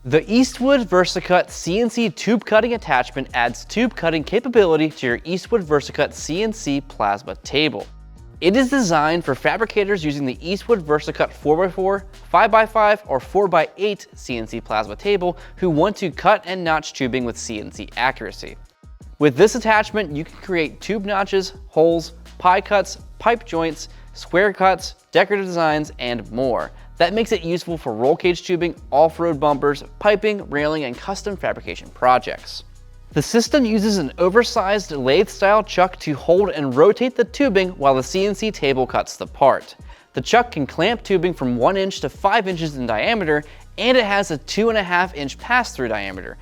The Eastwood Versa-Cut CNC tube cutting attachment adds tube cutting capability to your Eastwood Versa-Cut CNC plasma table. It is designed for fabricators using the Eastwood Versa-Cut 4x4, 5x5, or 4x8 CNC plasma table who want to cut and notch tubing with CNC accuracy. With this attachment, you can create tube notches, holes, pie cuts, pipe joints, square cuts, decorative designs, and more. That makes it useful for roll cage tubing, off-road bumpers, piping, railing, and custom fabrication projects. The system uses an oversized lathe-style chuck to hold and rotate the tubing while the CNC table cuts the part. The chuck can clamp tubing from 1 inch to 5 inches in diameter, and it has a 2.5 inch pass-through diameter.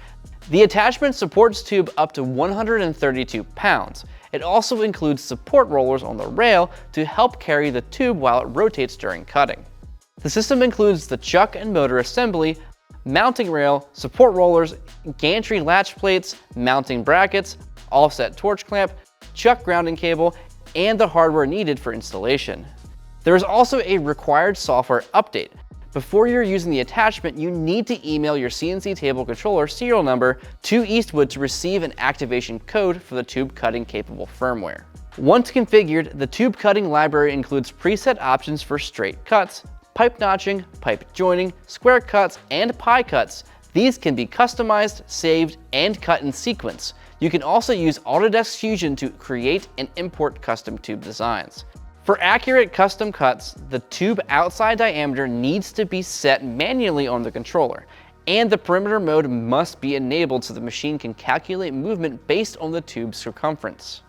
The attachment supports tube up to 132 pounds. It also includes support rollers on the rail to help carry the tube while it rotates during cutting. The system includes the chuck and motor assembly, mounting rail, support rollers, gantry latch plates, mounting brackets, offset torch clamp, chuck grounding cable, and the hardware needed for installation. There is also a required software update. Before you're using the attachment, you need to email your CNC table controller serial number to Eastwood to receive an activation code for the tube cutting capable firmware. Once configured, the tube cutting library includes preset options for straight cuts, pipe notching, pipe joining, square cuts, and pie cuts. These can be customized, saved, and cut in sequence. You can also use Autodesk Fusion to create and import custom tube designs. For accurate custom cuts, the tube outside diameter needs to be set manually on the controller, and the perimeter mode must be enabled so the machine can calculate movement based on the tube's circumference.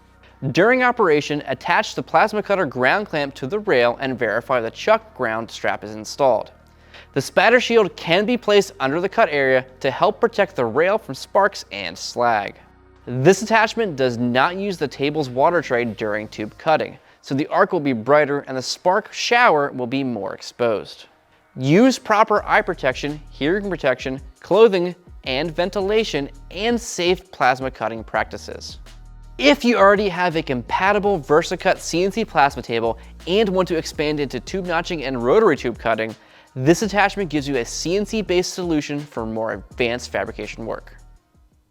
During operation, attach the plasma cutter ground clamp to the rail and verify the chuck ground strap is installed. The spatter shield can be placed under the cut area to help protect the rail from sparks and slag. This attachment does not use the table's water tray during tube cutting, so the arc will be brighter and the spark shower will be more exposed. Use proper eye protection, hearing protection, clothing, and ventilation, and safe plasma cutting practices. If you already have a compatible Versa-Cut CNC plasma table and want to expand into tube notching and rotary tube cutting, this attachment gives you a CNC-based solution for more advanced fabrication work.